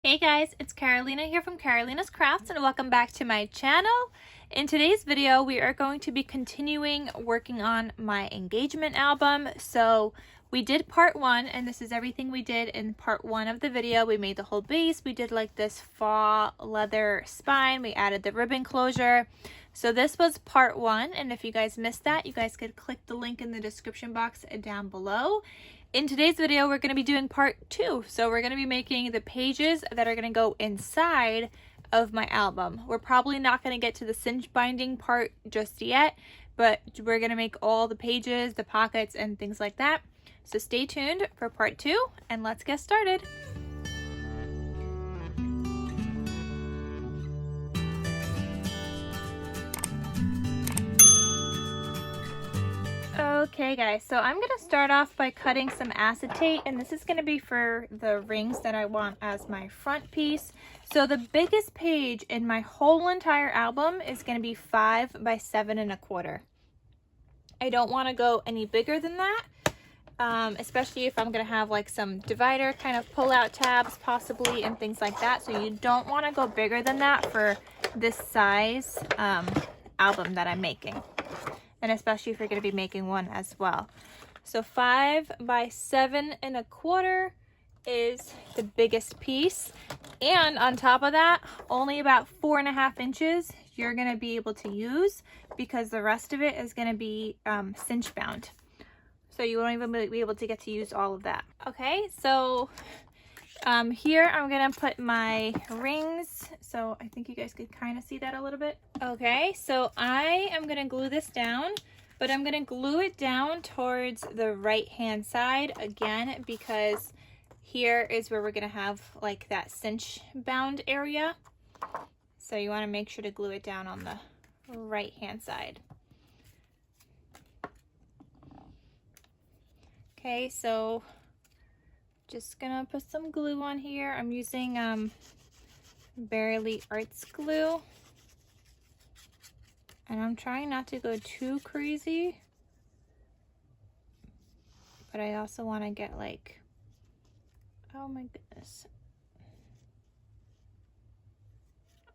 Hey guys, it's Carolina here from KarolinasKrafts and welcome back to my channel. In today's video, we are going to be continuing working on my engagement album. So we did part one, and this is everything we did in part one of the video. We made the whole base. We did like this faux leather spine. We added the ribbon closure. So this was part one, and if you guys missed that, you guys could click the link in the description box down below. In today's video, we're going to be doing part two. So we're going to be making the pages that are going to go inside of my album. We're probably not going to get to the cinch binding part just yet, but we're going to make all the pages, the pockets, and things like that. So stay tuned for part two, and let's get started. Okay guys, so I'm going to start off by cutting some acetate, and this is going to be for the rings that I want as my front piece. So the biggest page in my whole entire album is going to be 5 by 7 1/4. I don't want to go any bigger than that, especially if I'm going to have like some divider kind of pull out tabs possibly and things like that. So you don't want to go bigger than that for this size album that I'm making. And especially if you're going to be making one as well. So 5 by 7 1/4 is the biggest piece. And on top of that, only about 4.5 inches you're going to be able to use, because the rest of it is going to be cinch bound. So you won't even be able to get to use all of that. Okay, so here I'm going to put my rings. So I think you guys could kind of see that a little bit. Okay, so I am going to glue this down, but I'm going to glue it down towards the right hand side again, because here is where we're going to have like that cinch bound area. So you want to make sure to glue it down on the right hand side. Okay, so just gonna put some glue on here. I'm using Barely Arts glue, and I'm trying not to go too crazy, but I also want to get like, oh my goodness,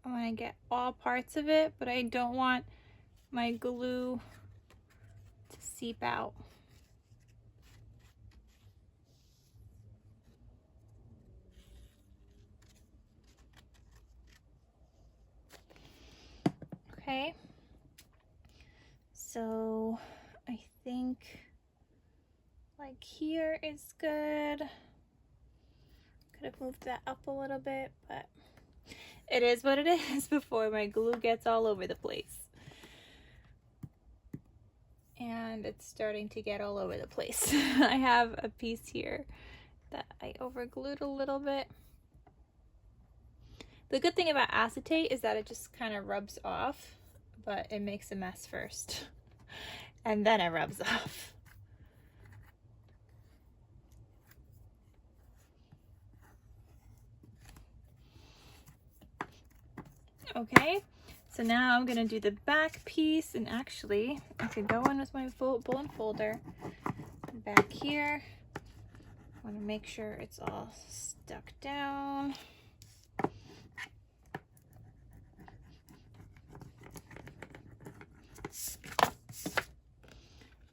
I want to get all parts of it, but I don't want my glue to seep out. Okay, so I think like here is good. Could have moved that up a little bit, but it is what it is before my glue gets all over the place. And it's starting to get all over the place. I have a piece here that I overglued a little bit. The good thing about acetate is that it just kind of rubs off, but it makes a mess first and then it rubs off. Okay, so now I'm gonna do the back piece, and actually I could go in with my bone folder back here. I want to make sure it's all stuck down.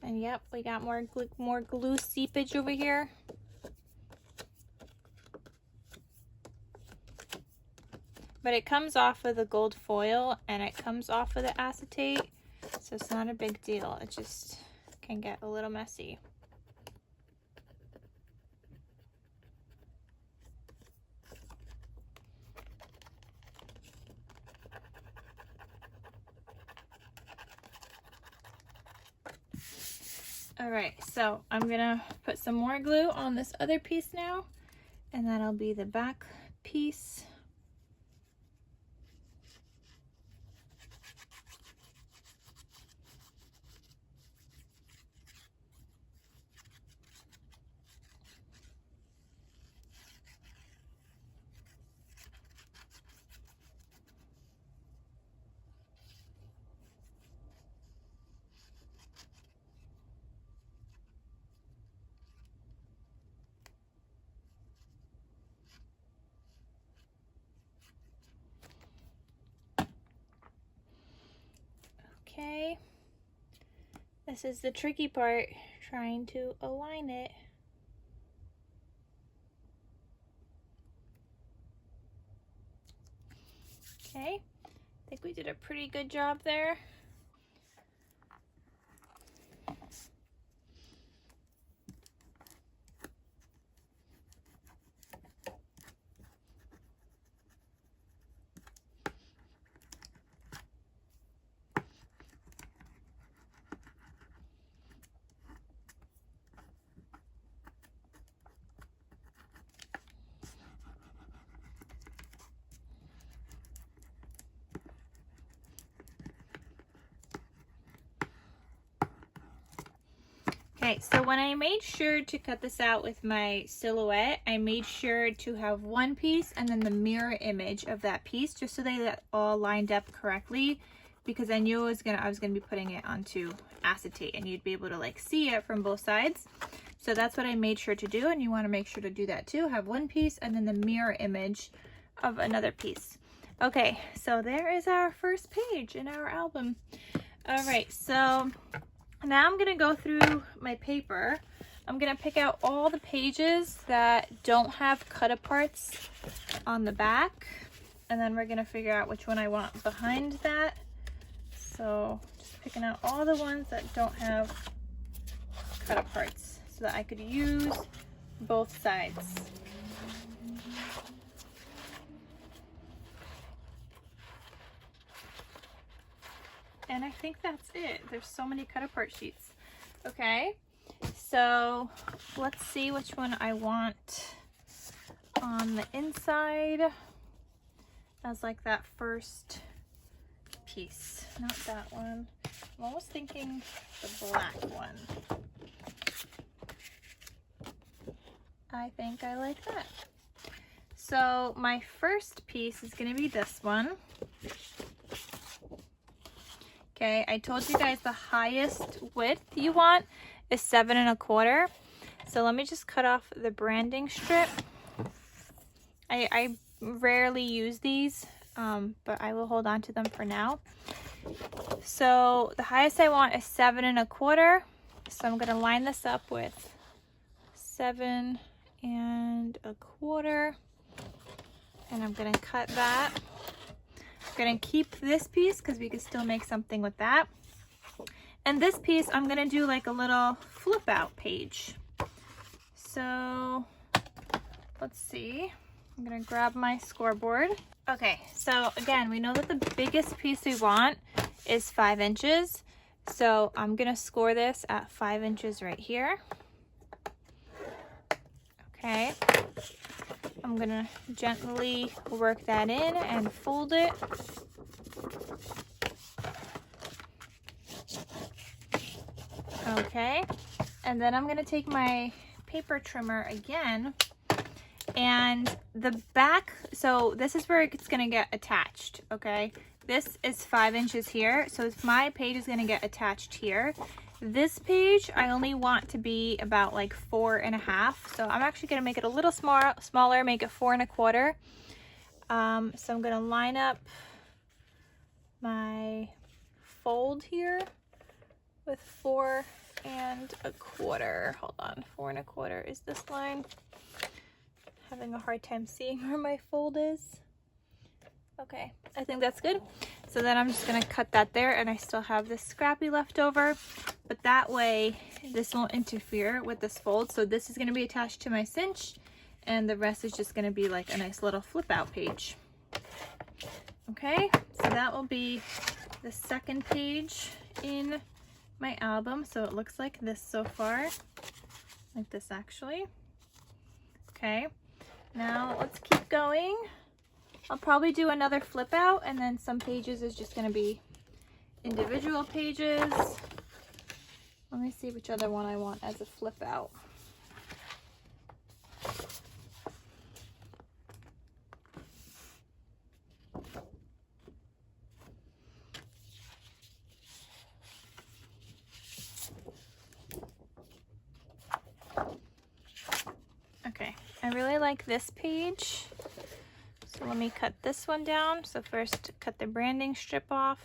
And yep, we got more glue seepage over here. But it comes off of the gold foil and it comes off of the acetate, so it's not a big deal. It just can get a little messy. All right, so I'm gonna put some more glue on this other piece now, and that'll be the back piece. This is the tricky part, trying to align it. Okay, I think we did a pretty good job there. Okay, so when I made sure to cut this out with my silhouette, I made sure to have one piece and then the mirror image of that piece, just so they all lined up correctly, because I knew I was gonna be putting it onto acetate and you'd be able to like see it from both sides. So that's what I made sure to do, and you want to make sure to do that too. Have one piece and then the mirror image of another piece. Okay, so there is our first page in our album. All right, so now I'm gonna go through my paper. I'm gonna pick out all the pages that don't have cut aparts on the back, and then we're gonna figure out which one I want behind that. So just picking out all the ones that don't have cut aparts so that I could use both sides. And I think that's it. There's so many cut apart sheets. Okay, so let's see which one I want on the inside as like that first piece. Not that one. I'm almost thinking the black one. I think I like that. So my first piece is gonna be this one. Okay, I told you guys the highest width you want is 7 1/4. So let me just cut off the branding strip. I rarely use these, but I will hold on to them for now. So the highest I want is 7 1/4. So I'm gonna line this up with 7 1/4, and I'm gonna cut that. I'm gonna keep this piece because we can still make something with that. And this piece, I'm gonna do like a little flip out page. So let's see. I'm gonna grab my scoreboard. Okay, so again, we know that the biggest piece we want is 5 inches. So I'm gonna score this at 5 inches right here. Okay. I'm gonna gently work that in and fold it. Okay, and then I'm gonna take my paper trimmer again, and the back, so this is where it's gonna get attached, okay? This is 5 inches here, so my page is gonna get attached here. This page, I only want to be about like 4 1/2. So I'm actually gonna make it a little smaller, make it 4 1/4. So I'm gonna line up my fold here with 4 1/4. Hold on, 4 1/4 is this line. Having a hard time seeing where my fold is. Okay, I think that's good. So then I'm just gonna cut that there, and I still have this scrappy left over, but that way this won't interfere with this fold. So this is gonna be attached to my cinch, and the rest is just gonna be like a nice little flip out page. Okay, so that will be the second page in my album. So it looks like this so far, like this actually. Okay, now let's keep going. I'll probably do another flip out, and then some pages is just going to be individual pages. Let me see which other one I want as a flip out. Okay, I really like this page. So let me cut this one down. So first cut the branding strip off.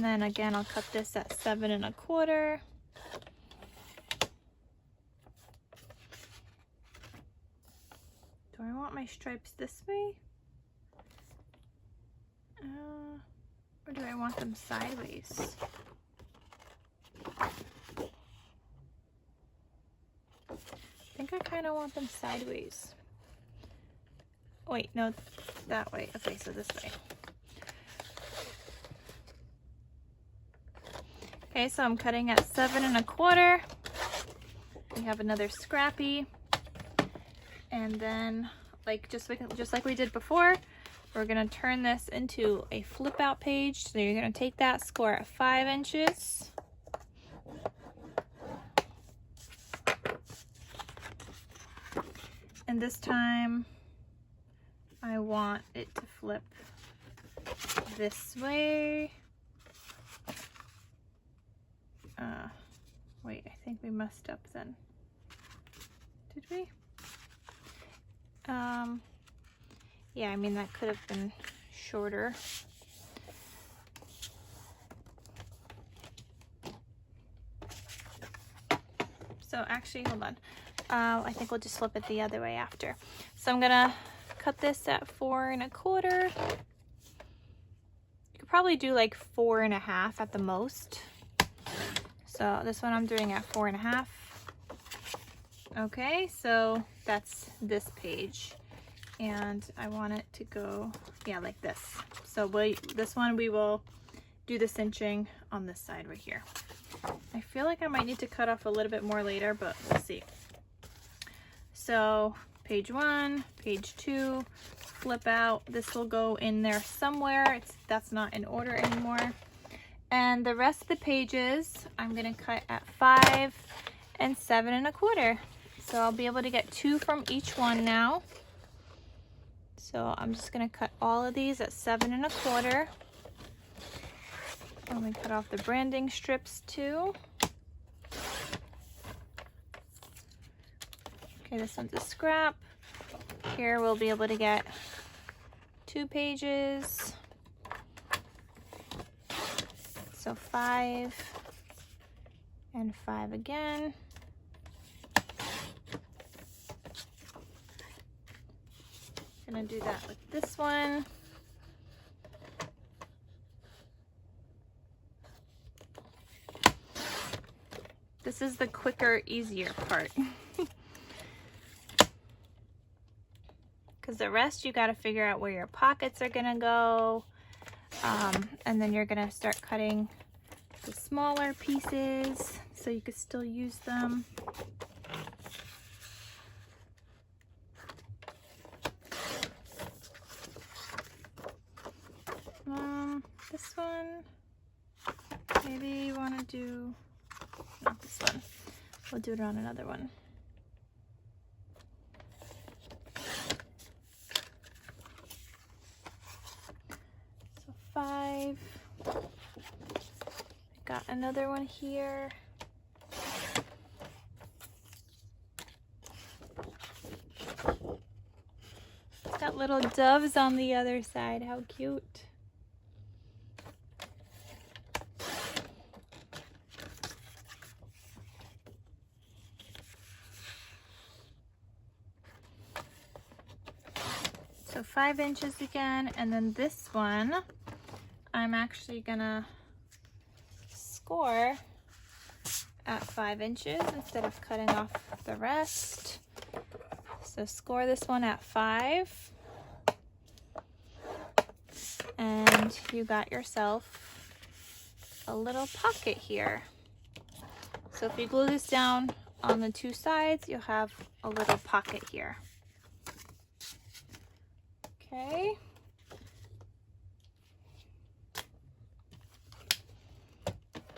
And then again, I'll cut this at 7 1/4. Do I want my stripes this way? Or do I want them sideways? I think I kind of want them sideways. Wait, no, that way. Okay, so this way. Okay, so I'm cutting at 7 1/4. We have another scrappy. And then, just like we did before, we're gonna turn this into a flip out page. So you're gonna take that, score at 5 inches. And this time, I want it to flip this way. Wait, I think we messed up then. Did we? Yeah, I mean, that could have been shorter. So actually, hold on. I think we'll just flip it the other way after. So I'm gonna cut this at 4 1/4. You could probably do like 4 1/2 at the most. So this one I'm doing at 4 1/2. Okay, so that's this page. And I want it to go, yeah, like this. So this one we will do the cinching on this side right here. I feel like I might need to cut off a little bit more later, but we'll see. So page 1, page 2, flip out. This will go in there somewhere. That's not in order anymore. And the rest of the pages, I'm gonna cut at 5 and 7 1/4. So I'll be able to get 2 from each one now. So I'm just gonna cut all of these at 7 1/4. I'm gonna cut off the branding strips too. Okay, this one's a scrap. Here we'll be able to get 2 pages. So 5 and 5 again. Gonna do that with this one. This is the quicker, easier part. Because the rest you got to figure out where your pockets are gonna go, and then you're gonna start cutting the smaller pieces so you could still use them. This one, maybe you want to do, not this one, we'll do it on another one. So 5, got another one here. It's got little doves on the other side, how cute. So 5 inches again, and then this one, I'm actually gonna score at 5 inches instead of cutting off the rest. So score this one at 5, and you got yourself a little pocket here. So if you glue this down on the 2 sides, you'll have a little pocket here. Okay.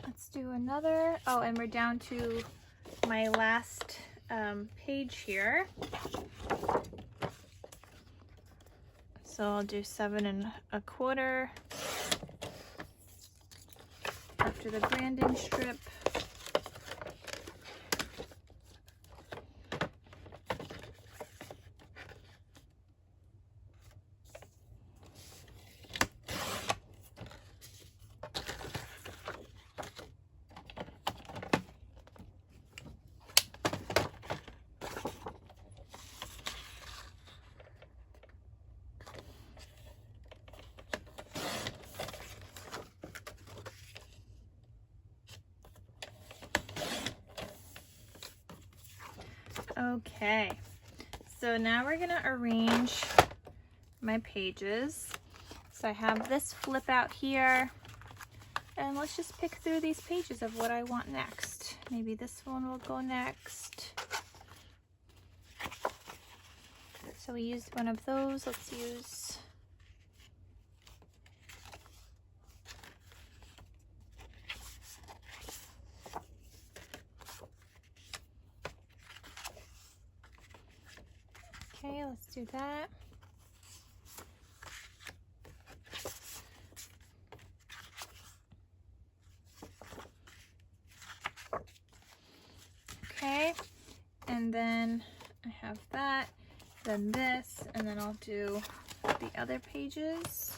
Let's do another. Oh, and we're down to my last page here. So I'll do 7 1/4 after the branding strip. Okay, so now we're gonna arrange my pages. So I have this flip out here, and let's just pick through these pages of what I want next. Maybe this one will go next. So we used one of those. Let's use okay, let's do that. Okay, and then I have that, then this, and then I'll do the other pages.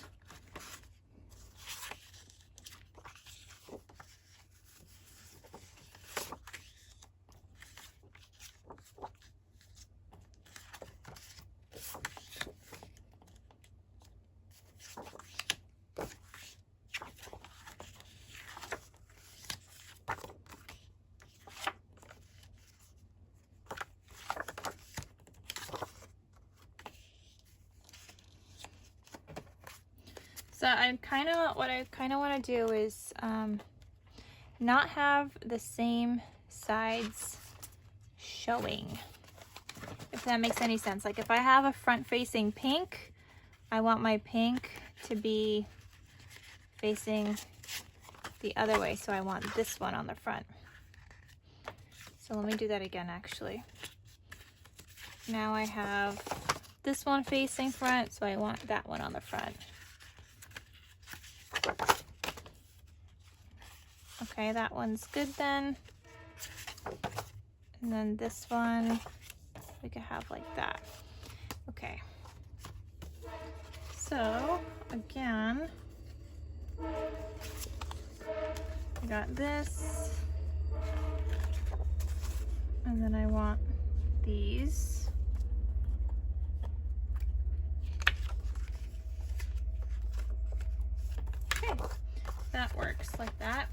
So what I kind of want to do is not have the same sides showing, if that makes any sense. Like if I have a front facing pink, I want my pink to be facing the other way. So I want this one on the front. So let me do that again actually. Now I have this one facing front, so I want that one on the front. Okay, that one's good then. And then this one, we could have like that. Okay. So, again, I got this. And then I want these. Okay, that works like that.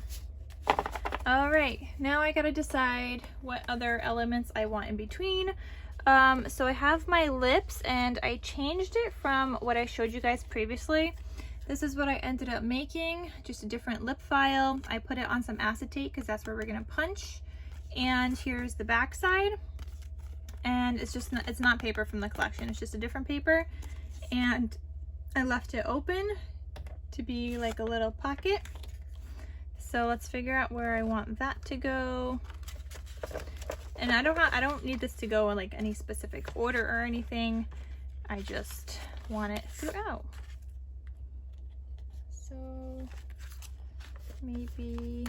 All right, now I gotta decide what other elements I want in between. So I have my lips, and I changed it from what I showed you guys previously. This is what I ended up making, just a different lip file. I put it on some acetate because that's where we're gonna punch. And here's the back side. And it's not paper from the collection, it's just a different paper. And I left it open to be like a little pocket. So let's figure out where I want that to go. And I don't need this to go in like any specific order or anything. I just want it throughout. So maybe,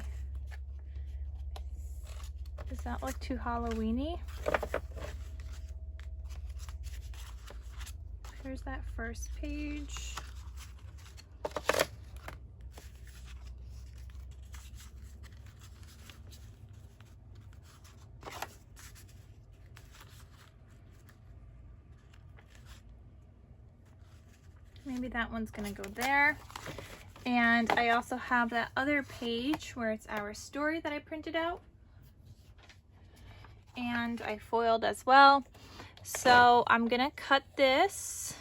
does that look too Halloween-y? Here's that first page. Maybe that one's gonna go there. And I also have that other page where it's our story that I printed out. And I foiled as well. So I'm gonna cut this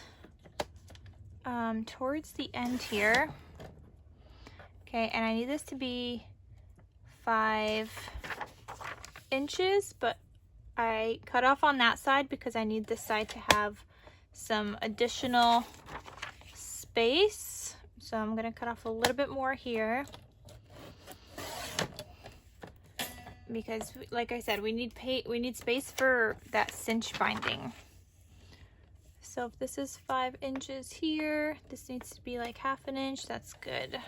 towards the end here. Okay, and I need this to be 5 inches, but I cut off on that side because I need this side to have some additional space. So I'm gonna cut off a little bit more here because, like I said, we need space for that cinch binding. So if this is 5 inches here, this needs to be like 1/2 inch. That's good.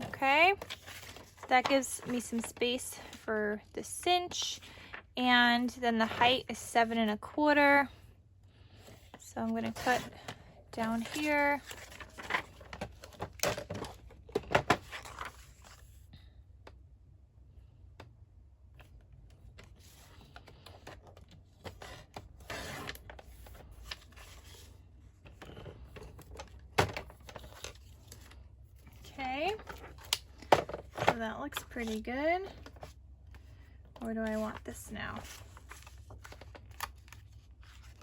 Okay, that gives me some space for the cinch, and then the height is 7 1/4. So I'm gonna cut down here. Okay, so that looks pretty good. Where do I want this now?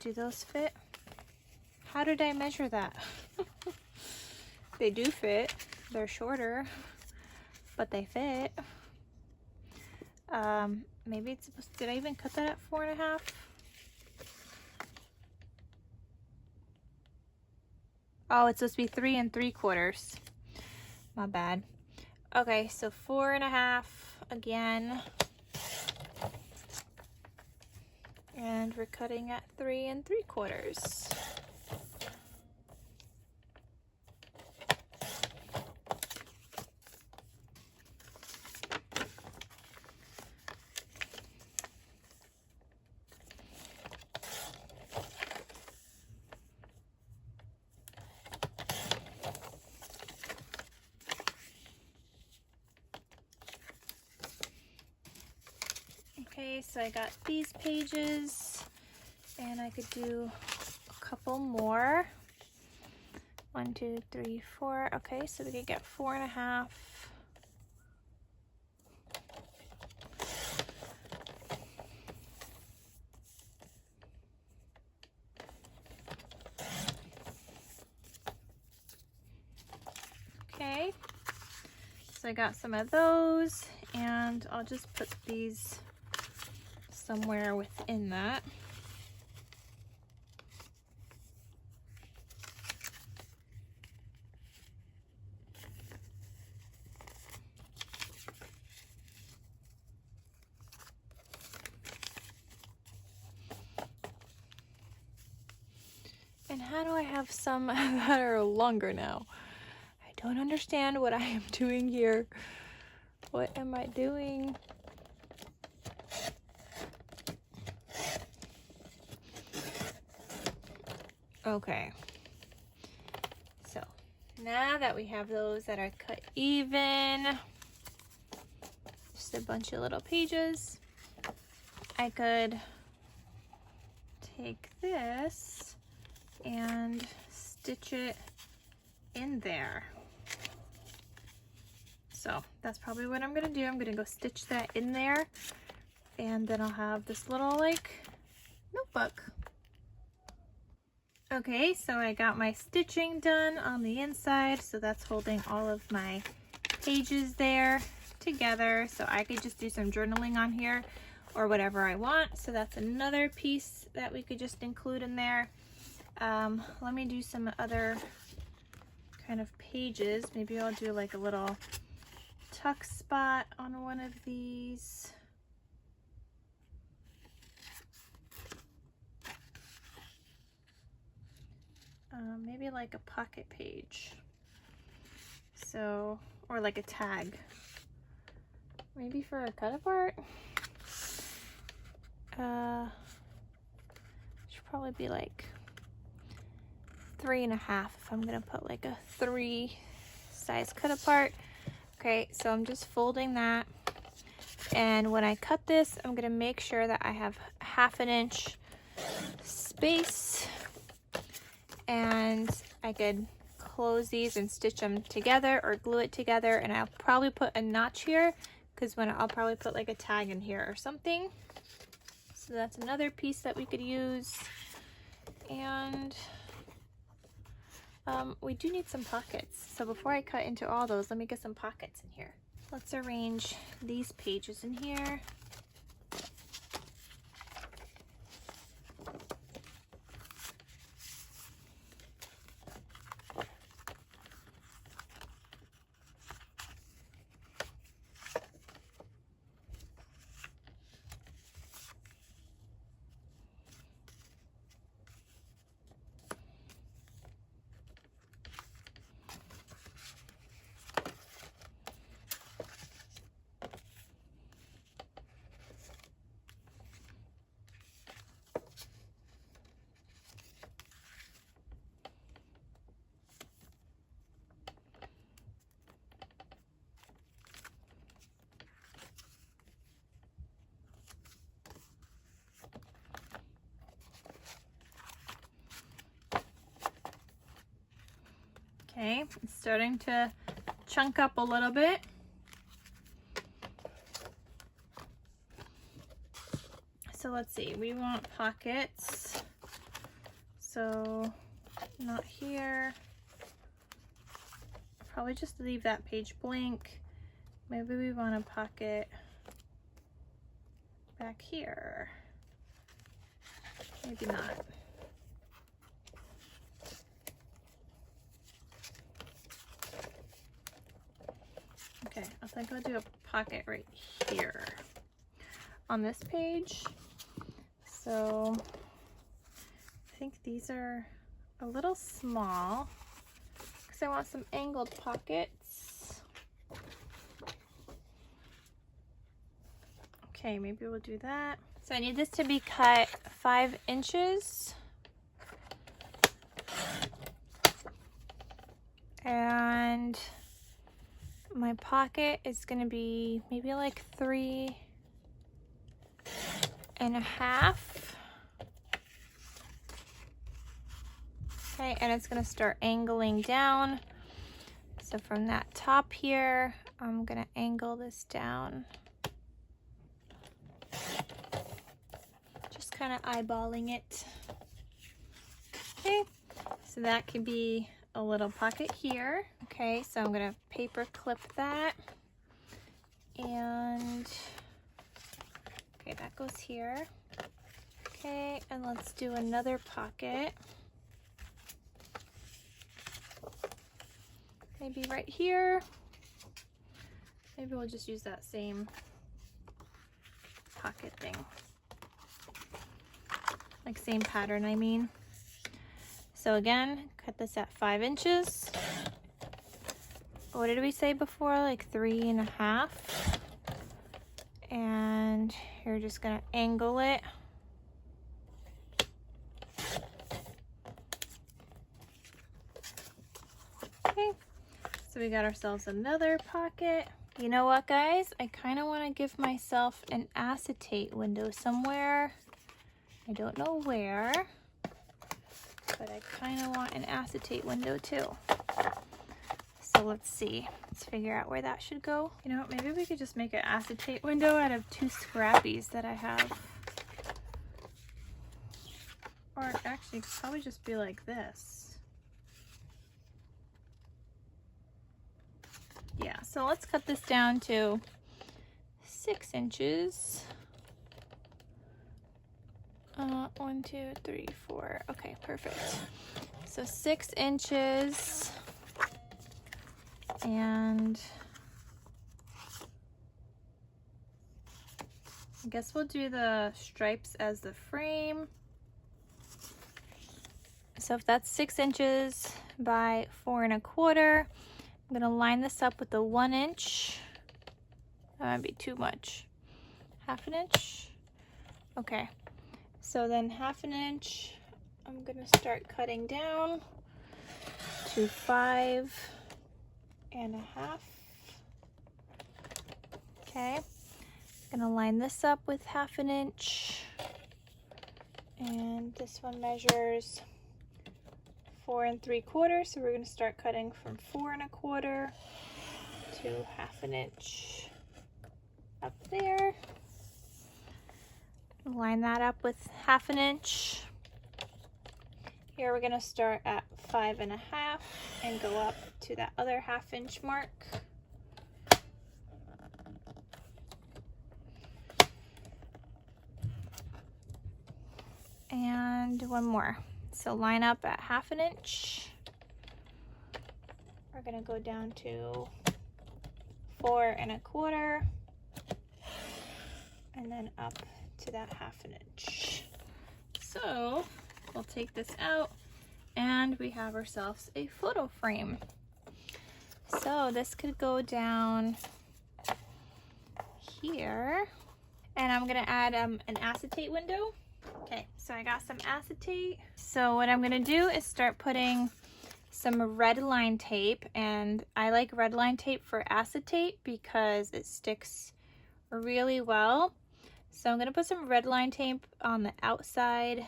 Do those fit? How did I measure that? They do fit. They're shorter, but they fit. Maybe it's supposed to, did I even cut that at 4.5? Oh, it's supposed to be 3 3/4. My bad. Okay, so 4.5 again. And we're cutting at 3 3/4. Okay, so I got these pages, and I could do a couple more. 1, 2, 3, 4. Okay, so we could get 4.5. Okay, so I got some of those, and I'll just put these somewhere within that. And how do I have some that are longer now? I don't understand what I am doing here. What am I doing? Okay, so now that we have those that are cut even, just a bunch of little pages, I could take this and stitch it in there. So that's probably what I'm gonna do. I'm gonna go stitch that in there, and then I'll have this little like notebook. Okay, so I got my stitching done on the inside, so that's holding all of my pages there together, so I could just do some journaling on here or whatever I want. So that's another piece that we could just include in there. Let me do some other kind of pages. Maybe I'll do like a little tuck spot on one of these. Maybe like a pocket page. So, or like a tag. Maybe for a cut apart. Should probably be like 3.5 if I'm gonna put like a 3 size cut apart. Okay, so I'm just folding that, and when I cut this, I'm gonna make sure that I have 1/2 inch space, and I could close these and stitch them together or glue it together, and I'll probably put a notch here because when I'll probably put like a tag in here or something. So that's another piece that we could use. And we do need some pockets. So before I cut into all those, let me get some pockets in here. Let's arrange these pages in here. Okay, it's starting to chunk up a little bit. So let's see, we want pockets So not here. Probably just leave that page blank. Maybe we want a pocket back here. Maybe not. Okay, I think I'll do a pocket right here on this page. So I think these are a little small because I want some angled pockets. Okay, maybe we'll do that. So I need this to be cut 5 inches. And my pocket is gonna be maybe like 3 1/2. Okay, and it's gonna start angling down. So from that top here, I'm gonna angle this down. Just kind of eyeballing it. Okay, so that could be a little pocket here. Okay, so I'm gonna paper clip that. And okay, that goes here. Okay, and let's do another pocket. Maybe right here. Maybe we'll just use that same pocket thing. Like same pattern, I mean. So again, cut this at 5 inches. What did we say before? Like 3 1/2. And you're just gonna angle it. Okay, so we got ourselves another pocket. You know what, guys? I kind of want to give myself an acetate window somewhere. I don't know where, but I kind of want an acetate window too. So let's see. Let's figure out where that should go. You know what? Maybe we could just make an acetate window out of 2 scrappies that I have. Or actually, it could probably just be like this. Yeah, so let's cut this down to 6 inches. 1, 2, 3, 4. Okay, perfect. So 6 inches. And I guess we'll do the stripes as the frame. So if that's 6 inches by 4 1/4, I'm gonna line this up with the 1 inch. That might be too much. 1/2 inch. Okay. So then 1/2 inch, I'm gonna start cutting down to 5 1/2. Okay. I'm gonna line this up with 1/2 inch. And this one measures 4 3/4, so we're going to start cutting from 4 1/4 to 1/2 inch up there. Line that up with 1/2 inch. Here we're going to start at 5 1/2 and go up to that other 1/2 inch mark. And one more. So line up at 1/2 inch. We're gonna go down to 4 1/4 and then up to that 1/2 inch. So we'll take this out and we have ourselves a photo frame. So this could go down here, and I'm gonna add an acetate window. Okay, so I got some acetate. So what I'm gonna do is start putting some red line tape, and I like red line tape for acetate because it sticks really well. So I'm gonna put some red line tape on the outside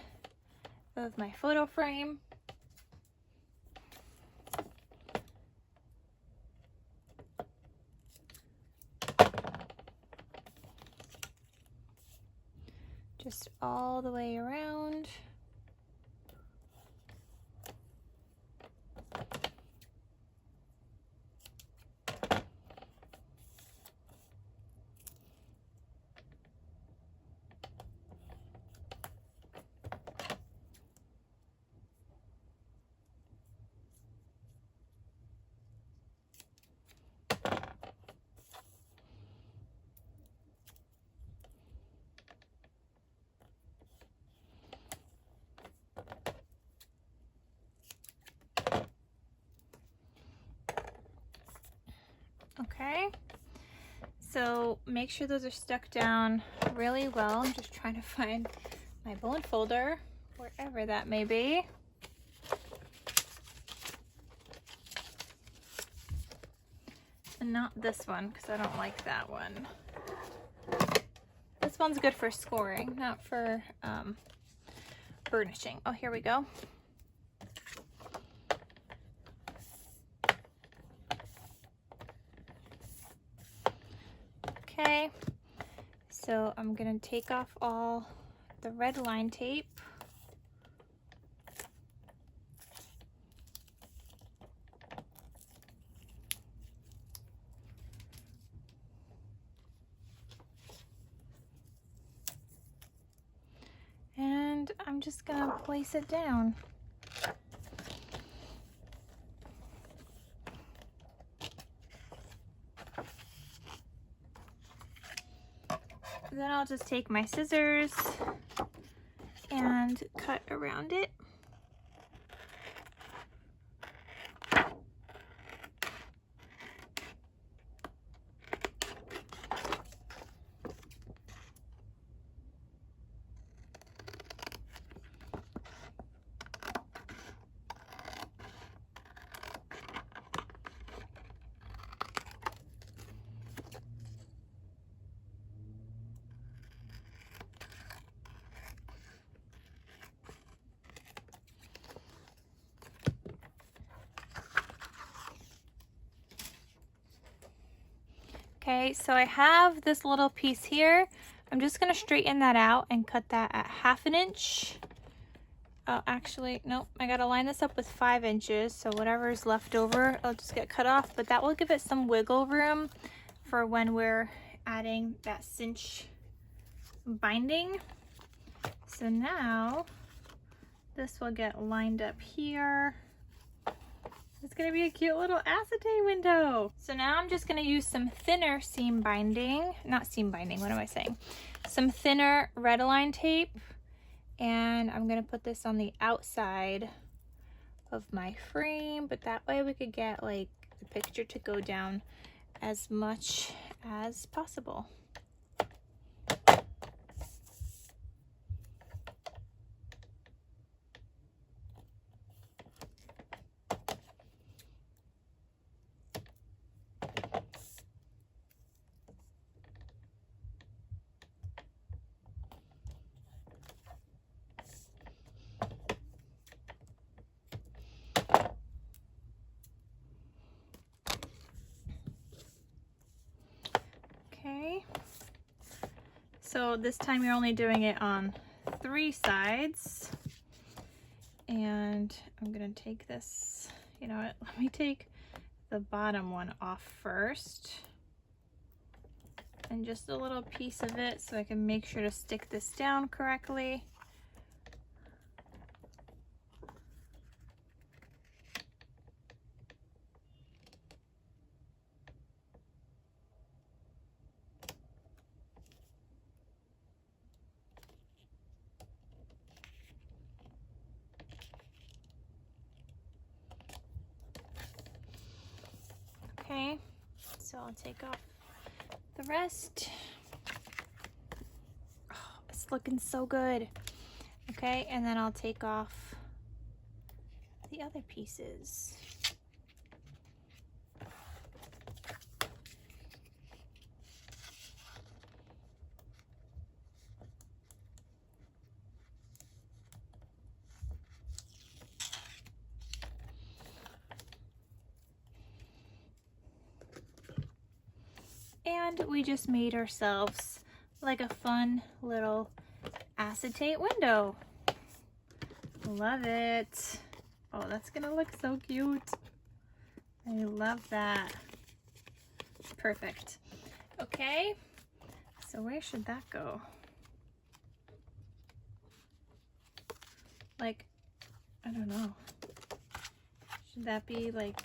of my photo frame. Just all the way around. Okay, so make sure those are stuck down really well. I'm just trying to find my bone folder, wherever that may be. And not this one, because I don't like that one. This one's good for scoring, not for burnishing. Oh, here we go. Okay, so I'm gonna take off all the red line tape. And I'm just gonna place it down. Then I'll just take my scissors and cut around it. Okay, so I have this little piece here. I'm just gonna straighten that out and cut that at 1/2 inch. Oh, actually, nope, I gotta line this up with 5 inches, so whatever's left over, I'll just get cut off, but that will give it some wiggle room for when we're adding that cinch binding. So now, this will get lined up here. It's gonna be a cute little acetate window. So now I'm just gonna use some thinner seam binding, not seam binding, what am I saying? Some thinner red line tape, and I'm gonna put this on the outside of my frame, but that way we could get like the picture to go down as much as possible. Okay, so this time you're only doing it on 3 sides, and I'm gonna take this, you know what, let me take the bottom one off first, and just a little piece of it so I can make sure to stick this down correctly. Okay, so I'll take off the rest. Oh, it's looking so good. Okay, and then I'll take off the other pieces. And we just made ourselves like a fun little acetate window. Love it. Oh, that's gonna look so cute. I love that. Perfect. Okay, so where should that go? Like, I don't know. Should that be like,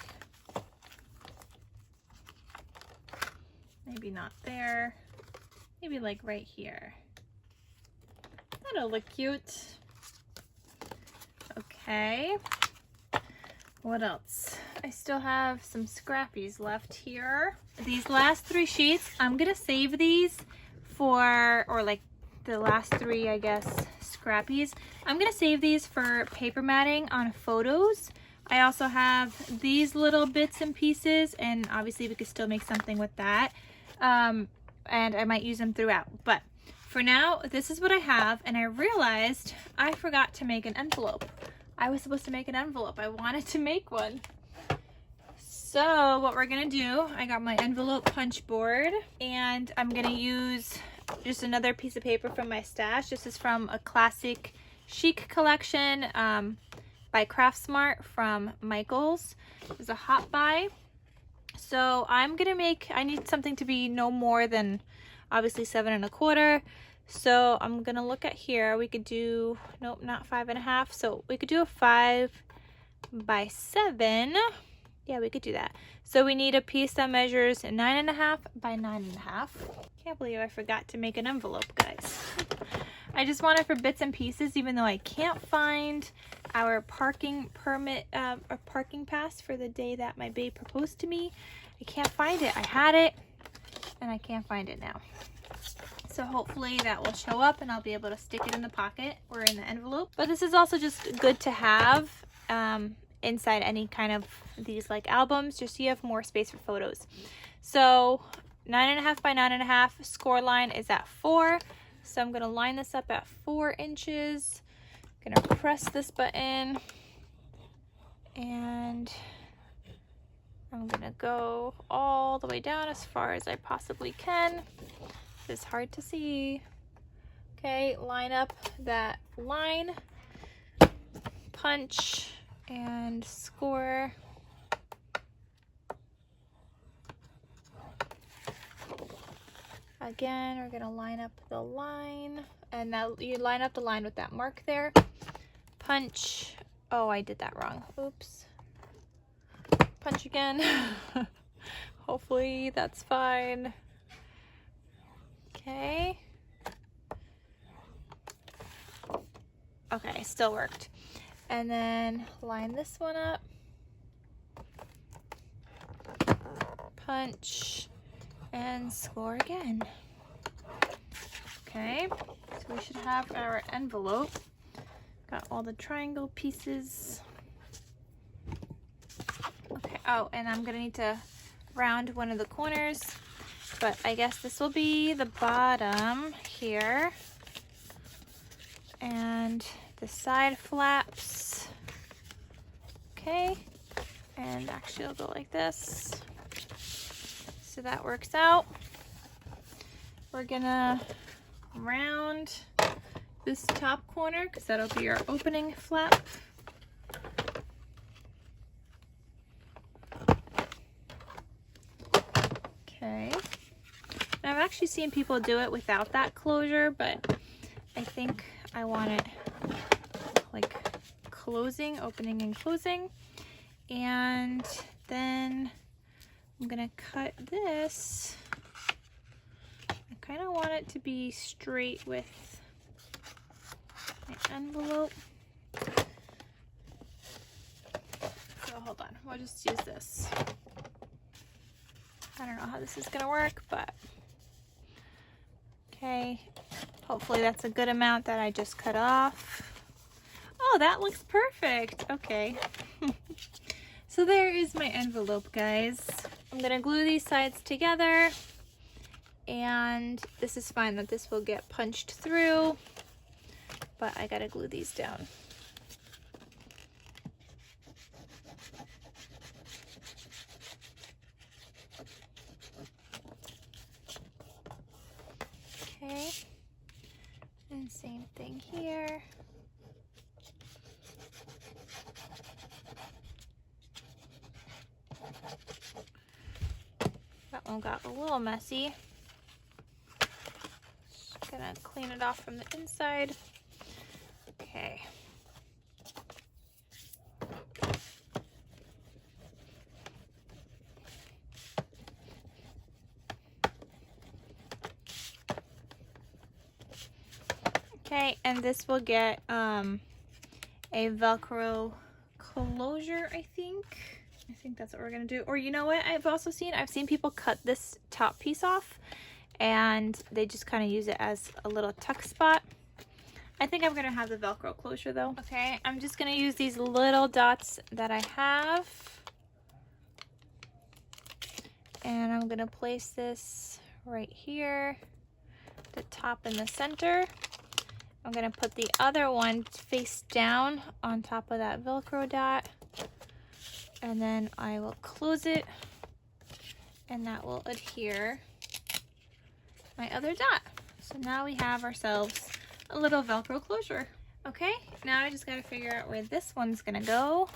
maybe not there, maybe like right here. That'll look cute. Okay, What else? I still have some scrappies left here. These last 3 sheets, I'm gonna save these for, or like the last 3, I guess, scrappies. I'm gonna save these for paper matting on photos. I also have these little bits and pieces, and obviously we could still make something with that. And I might use them throughout. But for now, this is what I have, and I realized I forgot to make an envelope. I was supposed to make an envelope. I wanted to make one. So what we're gonna do, I got my envelope punch board, and I'm gonna use just another piece of paper from my stash. This is from a classic chic collection by Craftsmart from Michaels. It was a hot buy. So I'm gonna make, I need something to be no more than obviously 7 1/4. So I'm gonna look at here. We could do, nope, not 5 1/2. So we could do a 5 by 7. Yeah, we could do that. So we need a piece that measures 9 1/2 by 9 1/2. Can't believe I forgot to make an envelope, guys. I just want it for bits and pieces, even though I can't find our parking permit or parking pass for the day that my babe proposed to me. I can't find it. I had it and I can't find it now. So hopefully that will show up and I'll be able to stick it in the pocket or in the envelope. But this is also just good to have inside any kind of these like albums, just so you have more space for photos. So 9 1/2 by 9 1/2, score line is at 4. So I'm gonna line this up at 4 inches. I'm gonna press this button and I'm gonna go all the way down as far as I possibly can. It's hard to see. Okay, line up that line, punch, and score. Again, we're gonna line up the line, and now you line up the line with that mark there. Punch. Oh, I did that wrong. Oops. Punch again. Hopefully that's fine. Okay. Okay, still worked. And then line this one up. Punch and score again. Okay, so we should have our envelope. Got all the triangle pieces. Okay, oh, and I'm gonna need to round one of the corners. But I guess this will be the bottom here. And the side flaps. Okay. And actually I'll go like this. So that works out. We're gonna round this top corner because that'll be our opening flap. Okay. I've actually seen people do it without that closure, but I think I want it like closing, opening and closing. And then I'm gonna cut this. I kind of want it to be straight with my envelope. So hold on, we'll just use this. I don't know how this is gonna work, but okay, hopefully that's a good amount that I just cut off. Oh, that looks perfect. Okay. So there is my envelope, guys. I'm gonna glue these sides together, and this is fine that this will get punched through, but I gotta glue these down. Okay, and same thing here. That one got a little messy. Just gonna clean it off from the inside. Okay. Okay, and this will get a Velcro closure, I think. I think that's what we're gonna do. Or you know what I've seen people cut this top piece off and they just kind of use it as a little tuck spot. I think I'm gonna have the Velcro closure though. Okay, I'm just gonna use these little dots that I have. And I'm gonna place this right here, the top in the center. I'm gonna put the other one face down on top of that Velcro dot. And then I will close it and that will adhere my other dot. So now we have ourselves a little Velcro closure. Okay, now I just gotta figure out where this one's gonna go.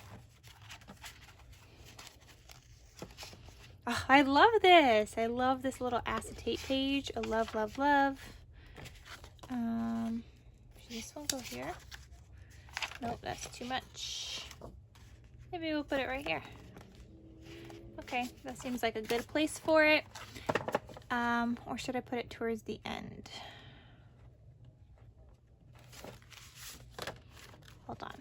Oh, I love this. I love this little acetate page. I love, love, love. Should this one go here? Nope, that's too much. Maybe we'll put it right here. Okay, that seems like a good place for it. Or should I put it towards the end? Hold on.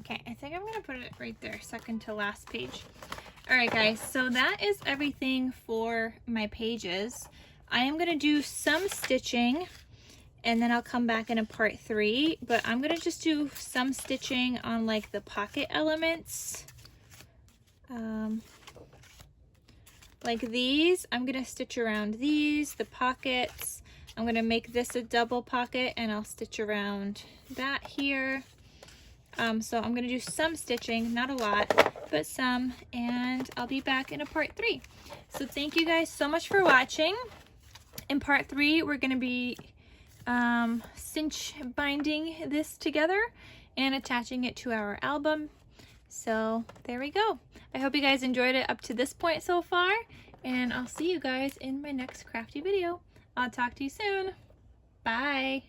Okay, I think I'm gonna put it right there, second to last page. All right, guys, so that is everything for my pages. I am gonna do some stitching and then I'll come back in a part 3, but I'm gonna just do some stitching on like the pocket elements. Like these, I'm gonna stitch around these, the pockets. I'm gonna make this a double pocket and I'll stitch around that here. So I'm gonna do some stitching, not a lot, but some, and I'll be back in a part 3. So thank you guys so much for watching. In part 3, we're gonna be cinch binding this together and attaching it to our album. So there we go. I hope you guys enjoyed it up to this point so far, and I'll see you guys in my next crafty video. I'll talk to you soon. Bye.